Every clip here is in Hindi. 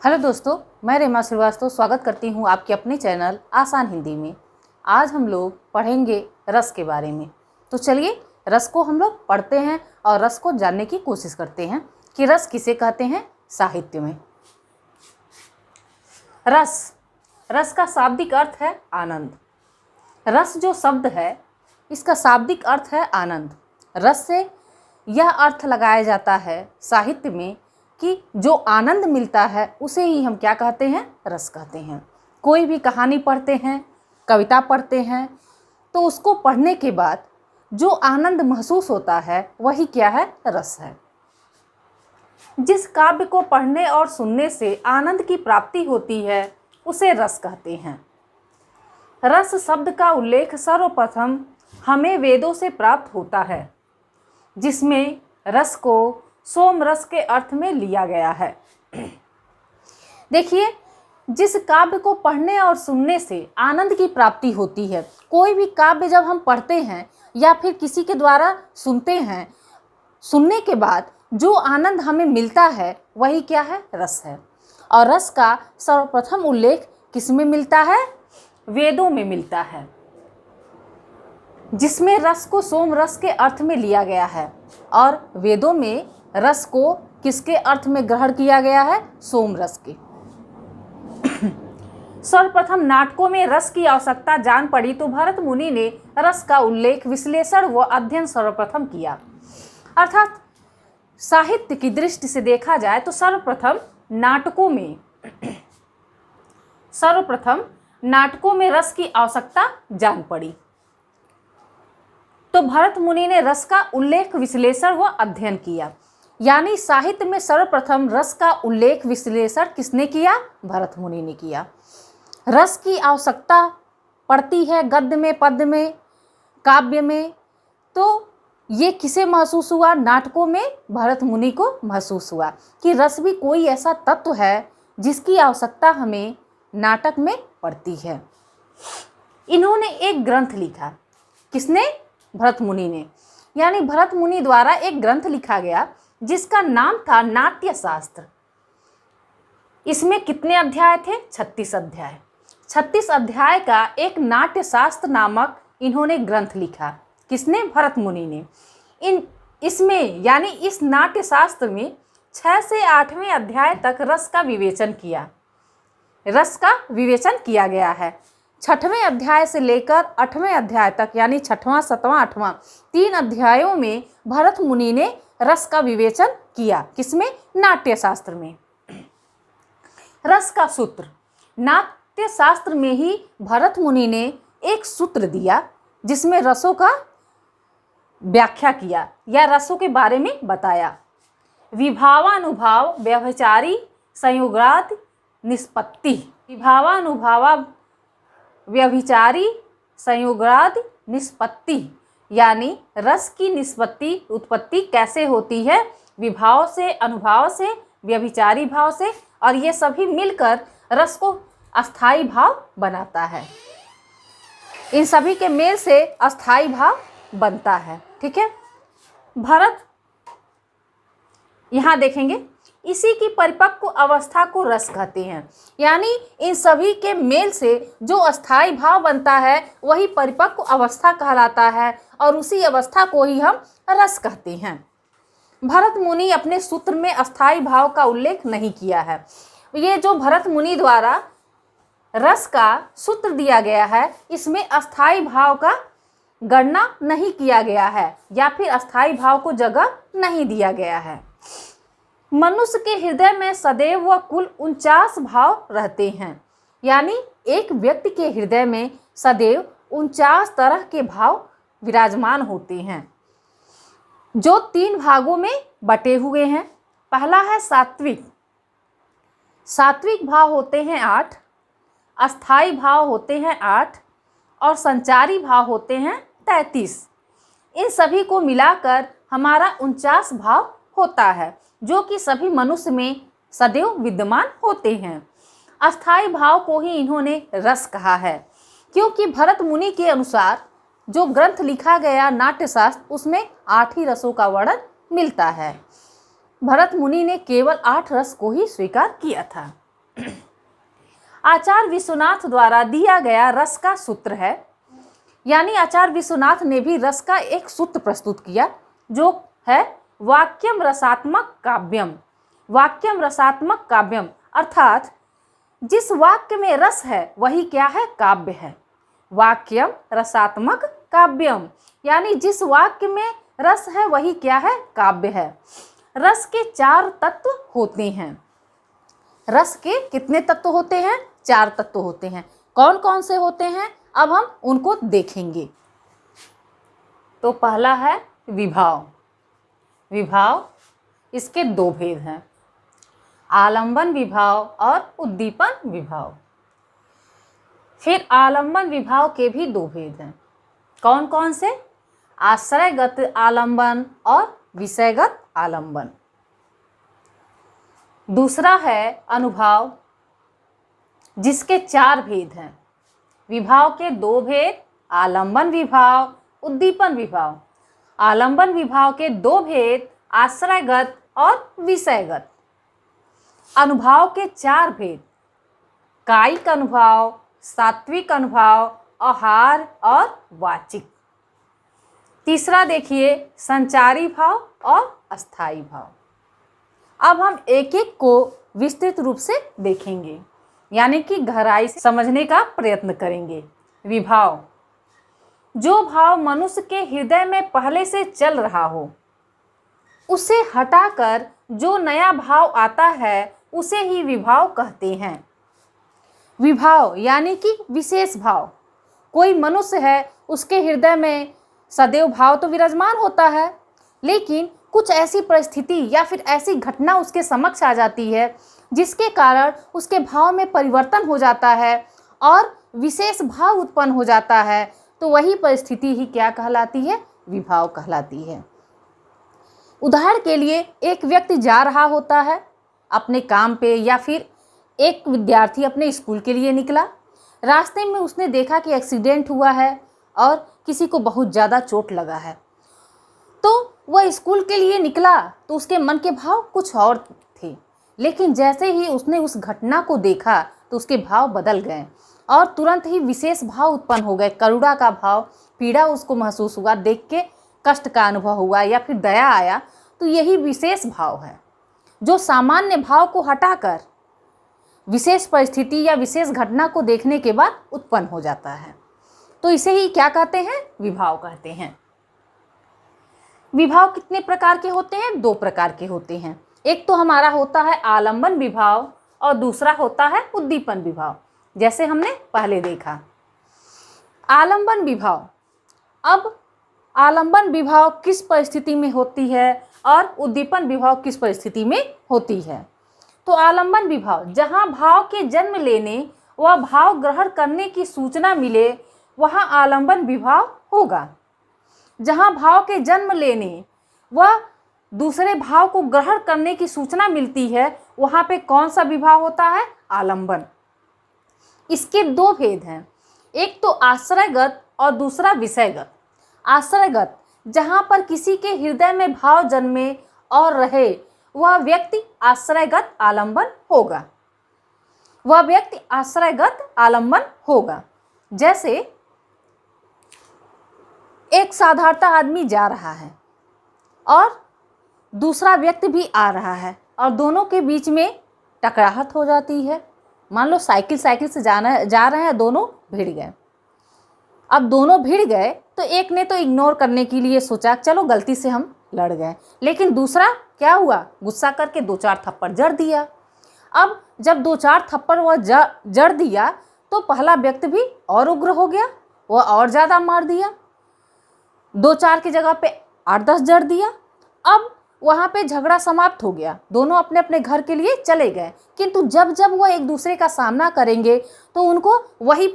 हेलो दोस्तों, मैं रेमा श्रीवास्तव स्वागत करती हूँ आपके अपने चैनल आसान हिंदी में। आज हम लोग पढ़ेंगे रस के बारे में। तो चलिए रस को हम लोग पढ़ते हैं और रस को जानने की कोशिश करते हैं कि रस किसे कहते हैं साहित्य में। रस का शाब्दिक अर्थ है आनंद। रस जो शब्द है इसका शाब्दिक अर्थ है आनंद। रस से यह अर्थ लगाया जाता है साहित्य में कि जो आनंद मिलता है उसे ही हम क्या कहते हैं, रस कहते हैं। कोई भी कहानी पढ़ते हैं, कविता पढ़ते हैं, तो उसको पढ़ने के बाद जो आनंद महसूस होता है वही क्या है, रस है। जिस काव्य को पढ़ने और सुनने से आनंद की प्राप्ति होती है उसे रस कहते हैं। रस शब्द का उल्लेख सर्वप्रथम हमें वेदों से प्राप्त होता है, जिसमें रस को सोम रस के अर्थ में लिया गया है। देखिए, जिस काव्य को पढ़ने और सुनने से आनंद की प्राप्ति होती है, कोई भी काव्य जब हम पढ़ते हैं या फिर किसी के द्वारा सुनते हैं, सुनने के बाद जो आनंद हमें मिलता है वही क्या है, रस है। और रस का सर्वप्रथम उल्लेख किस में मिलता है, वेदों में मिलता है, जिसमें रस को सोम रस के अर्थ में लिया गया है। और वेदों में रस को किसके अर्थ में ग्रहण किया गया है, सोम रस के। सर्वप्रथम नाटकों में रस की आवश्यकता जान पड़ी तो भरत मुनि ने रस का उल्लेख, विश्लेषण व अध्ययन सर्वप्रथम किया। अर्थात साहित्य की दृष्टि से देखा जाए तो सर्वप्रथम नाटकों में रस की आवश्यकता जान पड़ी तो भरत मुनि ने रस का उल्लेख, विश्लेषण व अध्ययन किया। यानी साहित्य में सर्वप्रथम रस का उल्लेख, विश्लेषण किसने किया, भरत मुनि ने किया। रस की आवश्यकता पड़ती है गद्य में, पद्य में, काव्य में, तो ये किसे महसूस हुआ, नाटकों में भरत मुनि को महसूस हुआ कि रस भी कोई ऐसा तत्व है जिसकी आवश्यकता हमें नाटक में पड़ती है। इन्होंने एक ग्रंथ लिखा। किसने, भरत मुनि ने। यानी भरत मुनि द्वारा एक ग्रंथ लिखा गया जिसका नाम था नाट्य शास्त्र। इसमें कितने अध्याय थे, 36 अध्याय। 36 अध्याय का एक नाट्य शास्त्र नामक इन्होंने ग्रंथ लिखा। किसने, भरत मुनि ने। इसमें यानी इस नाट्य शास्त्र में 6 से 8वें अध्याय तक रस का विवेचन किया गया है। 6वें अध्याय से लेकर 8वें अध्याय तक यानी 6वां, 7वां, 8वां 3 अध्यायों में भरत मुनि ने रस का विवेचन किया। किसमें, नाट्य शास्त्र में। रस का सूत्र, नाट्य शास्त्र में ही भरत मुनि ने एक सूत्र दिया जिसमें रसों का व्याख्या किया या रसों के बारे में बताया। विभावानुभाव व्यभिचारी संयोगादि निष्पत्ति। विभावानुभाव व्यभिचारी संयोगादि निष्पत्ति, यानी रस की निष्पत्ति, उत्पत्ति कैसे होती है, विभाव से, अनुभाव से, व्यभिचारी भाव से, और ये सभी मिलकर रस को अस्थाई भाव बनाता है। इन सभी के मेल से अस्थाई भाव बनता है। ठीक है, भरत यहाँ देखेंगे, इसी की परिपक्व अवस्था को रस कहते हैं। यानी इन सभी के मेल से जो अस्थाई भाव बनता है वही परिपक्व अवस्था कहलाता है और उसी अवस्था को ही हम रस कहते हैं। भरत मुनि अपने सूत्र में अस्थाई भाव का उल्लेख नहीं किया है। ये जो भरत मुनि द्वारा रस का सूत्र दिया गया है, इसमें अस्थाई भाव का गणना नहीं किया गया है या फिर अस्थाई भाव को जगह नहीं दिया गया है। मनुष्य के हृदय में सदैव व कुल 49 भाव रहते हैं। यानी एक व्यक्ति के हृदय में सदैव 49 तरह के भाव विराजमान होते हैं, जो 3 भागों में बटे हुए हैं। पहला है सात्विक। सात्विक भाव होते हैं 8, अस्थाई भाव होते हैं 8 और संचारी भाव होते हैं 33। इन सभी को मिलाकर हमारा 49 भाव होता है, जो कि सभी मनुष्य में सदैव विद्यमान होते हैं। अस्थाई भाव को ही इन्होंने रस कहा है, क्योंकि भरत मुनि के अनुसार जो ग्रंथ लिखा गया नाट्यशास्त्र, उसमें 8 ही रसों का वर्णन मिलता है। भरत मुनि ने केवल 8 रस को ही स्वीकार किया था। आचार्य विश्वनाथ द्वारा दिया गया रस का सूत्र है, यानी आचार्य विश्वनाथ ने भी रस का एक सूत्र प्रस्तुत किया जो है वाक्यम रसात्मक काव्यम। वाक्यम रसात्मक काव्यम अर्थात जिस वाक्य में रस है वही क्या है, काव्य है। वाक्यम रसात्मक काव्यम यानी जिस वाक्य में रस है वही क्या है, काव्य है। रस के 4 तत्व होते हैं। रस के कितने तत्व होते हैं, 4 तत्व होते हैं। कौन कौन से होते हैं, अब हम उनको देखेंगे। तो पहला है विभाव। विभाव, इसके 2 भेद हैं, आलंबन विभाव और उद्दीपन विभाव। फिर आलंबन विभाव के भी 2 भेद हैं। कौन कौन से, आश्रयगत आलंबन और विषयगत आलंबन। दूसरा है अनुभाव, जिसके 4 भेद हैं। विभाव के 2 भेद, आलंबन विभाव, उद्दीपन विभाव। आलंबन विभाव के 2 भेद, आश्रयगत और विषयगत। अनुभाव के 4 भेद, कायिक अनुभाव, सात्विक अनुभाव, आहार और वाचिक। तीसरा देखिए संचारी भाव और अस्थाई भाव। अब हम एक एक को विस्तृत रूप से देखेंगे, यानी कि गहराई से समझने का प्रयत्न करेंगे। विभाव, जो भाव मनुष्य के हृदय में पहले से चल रहा हो, उसे हटाकर जो नया भाव आता है उसे ही विभाव कहते हैं। विभाव यानी कि विशेष भाव। कोई मनुष्य है, उसके हृदय में सदैव भाव तो विराजमान होता है, लेकिन कुछ ऐसी परिस्थिति या फिर ऐसी घटना उसके समक्ष आ जाती है जिसके कारण उसके भाव में परिवर्तन हो जाता है और विशेष भाव उत्पन्न हो जाता है। तो वही परिस्थिति ही क्या कहलाती है, विभाव कहलाती है। उदाहरण के लिए एक व्यक्ति जा रहा होता है अपने काम पे, या फिर एक विद्यार्थी अपने स्कूल के लिए निकला। रास्ते में उसने देखा कि एक्सीडेंट हुआ है और किसी को बहुत ज़्यादा चोट लगा है। तो वह स्कूल के लिए निकला तो उसके मन के भाव कुछ और थे, लेकिन जैसे ही उसने उस घटना को देखा तो उसके भाव बदल गए और तुरंत ही विशेष भाव उत्पन्न हो गए। करुणा का भाव, पीड़ा उसको महसूस हुआ, देख के कष्ट का अनुभव हुआ, या फिर दया आया। तो यही विशेष भाव है जो सामान्य भाव को हटाकर विशेष परिस्थिति या विशेष घटना को देखने के बाद उत्पन्न हो जाता है। तो इसे ही क्या कहते हैं, विभाव कहते हैं। विभाव कितने प्रकार के होते हैं, 2 प्रकार के होते हैं। एक तो हमारा होता है आलंबन विभाव और दूसरा होता है उद्दीपन विभाव, जैसे हमने पहले देखा। आलंबन विभाव, अब आलंबन विभाव किस परिस्थिति में होती है और उद्दीपन विभाव किस परिस्थिति में होती है। तो आलंबन विभाव, जहाँ भाव के जन्म लेने व भाव ग्रहण करने की सूचना मिले वहाँ आलंबन विभाव होगा। जहाँ भाव के जन्म लेने व दूसरे भाव को ग्रहण करने की सूचना मिलती है वहाँ पे कौन सा विभाव होता है, आलंबन। इसके 2 भेद हैं, एक तो आश्रयगत और दूसरा विषयगत। आश्रयगत, जहाँ पर किसी के हृदय में भाव जन्मे और रहे वह व्यक्ति आश्रयगत आलंबन होगा। वह व्यक्ति आश्रयगत आलंबन होगा। जैसे एक साधारणतः आदमी जा रहा है और दूसरा व्यक्ति भी आ रहा है और दोनों के बीच में टकराहट हो जाती है। मान लो साइकिल से जा रहे हैं, दोनों भिड़ गए। अब दोनों भिड़ गए तो एक ने तो इग्नोर करने के लिए सोचा चलो गलती से हम लड़ गए, लेकिन दूसरा क्या हुआ, गुस्सा करके 2-4 थप्पड़ जड़ दिया। अब जब 2-4 थप्पड़ वह जड़ दिया तो पहला व्यक्ति भी और उग्र हो गया, वह और ज़्यादा मार दिया। 2-4 की जगह पे 8-10 जड़ दिया। अब वहाँ पे झगड़ा समाप्त हो गया, दोनों अपने अपने घर के लिए चले गए। किंतु जब जब वह एक दूसरे का सामना करेंगे तो उनको वही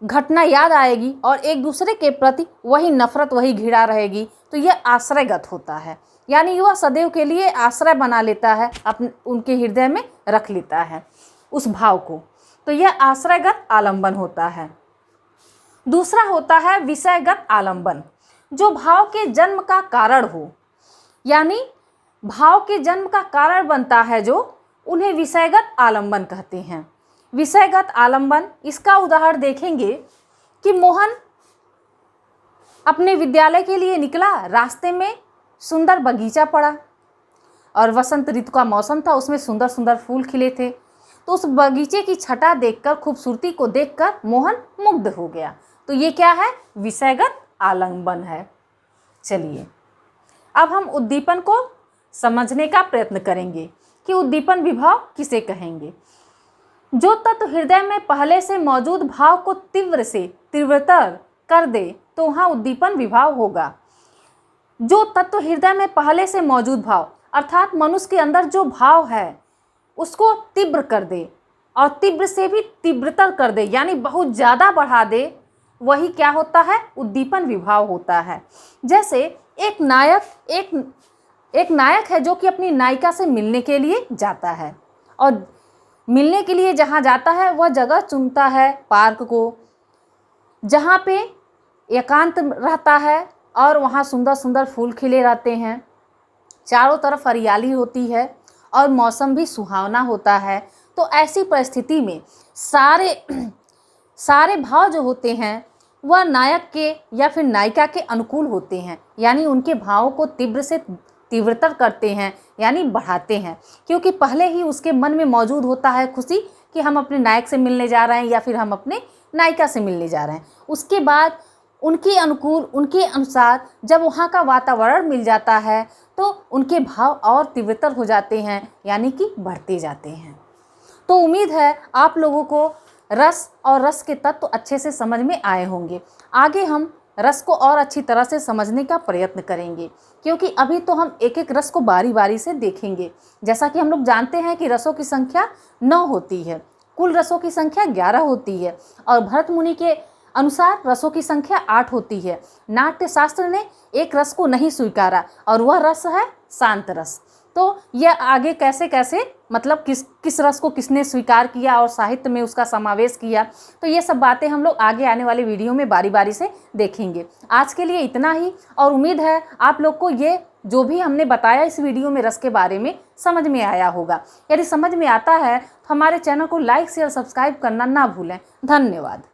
घटना याद आएगी और एक दूसरे के प्रति वही नफरत, वही घृणा रहेगी। तो यह आश्रयगत होता है, यानी वह सदैव के लिए आश्रय बना लेता है, अपने उनके हृदय में रख लेता है उस भाव को। तो यह आश्रयगत आलंबन होता है। दूसरा होता है विषयगत आलंबन, जो भाव के जन्म का कारण हो, यानी भाव के जन्म का कारण बनता है जो उन्हें विषयगत आलंबन कहते हैं। विषयगत आलंबन, इसका उदाहरण देखेंगे कि मोहन अपने विद्यालय के लिए निकला, रास्ते में सुंदर बगीचा पड़ा और वसंत ऋतु का मौसम था, उसमें सुंदर सुंदर फूल खिले थे। तो उस बगीचे की छटा देखकर, खूबसूरती को देखकर मोहन मुग्ध हो गया। तो ये क्या है? विषयगत आलंबन है। चलिए अब हम उद्दीपन को समझने का प्रयत्न करेंगे कि उद्दीपन विभाव किसे कहेंगे। जो तत्व हृदय में पहले से मौजूद भाव को तीव्र से तीव्रतर कर दे तो वहाँ उद्दीपन विभाव होगा। जो तत्व हृदय में पहले से मौजूद भाव, अर्थात मनुष्य के अंदर जो भाव है उसको तीव्र कर दे और तीव्र से भी तीव्रतर कर दे, यानी बहुत ज़्यादा बढ़ा दे, वही क्या होता है? उद्दीपन विभाव होता है। जैसे एक नायक है जो कि अपनी नायिका से मिलने के लिए जाता है और मिलने के लिए जहाँ जाता है वह जगह चुनता है पार्क को, जहाँ पे एकांत रहता है और वहाँ सुंदर सुंदर फूल खिले रहते हैं, चारों तरफ हरियाली होती है और मौसम भी सुहावना होता है। तो ऐसी परिस्थिति में सारे भाव जो होते हैं वह नायक के या फिर नायिका के अनुकूल होते हैं, यानी उनके भावों को तीव्र से तीव्रतर करते हैं, यानी बढ़ाते हैं, क्योंकि पहले ही उसके मन में मौजूद होता है खुशी कि हम अपने नायक से मिलने जा रहे हैं या फिर हम अपने नायिका से मिलने जा रहे हैं। उसके बाद उनके अनुकूल, उनके अनुसार जब वहाँ का वातावरण मिल जाता है तो उनके भाव और तीव्रतर हो जाते हैं, यानी कि बढ़ते जाते हैं। तो उम्मीद है आप लोगों को रस और रस के तत्व अच्छे से समझ में आए होंगे। आगे हम रस को और अच्छी तरह से समझने का प्रयत्न करेंगे, क्योंकि अभी तो हम एक एक रस को बारी बारी से देखेंगे। जैसा कि हम लोग जानते हैं कि रसों की संख्या 9 होती है, कुल रसों की संख्या 11 होती है और भरत मुनि के अनुसार रसों की संख्या 8 होती है। नाट्य शास्त्र ने एक रस को नहीं स्वीकारा और वह रस है शांत रस। तो यह आगे कैसे कैसे, मतलब किस रस को किसने स्वीकार किया और साहित्य में उसका समावेश किया, तो ये सब बातें हम लोग आगे आने वाले वीडियो में बारी बारी से देखेंगे। आज के लिए इतना ही, और उम्मीद है आप लोग को ये जो भी हमने बताया इस वीडियो में रस के बारे में समझ में आया होगा। यदि समझ में आता है तो हमारे चैनल को लाइक शेयर सब्सक्राइब करना ना भूलें। धन्यवाद।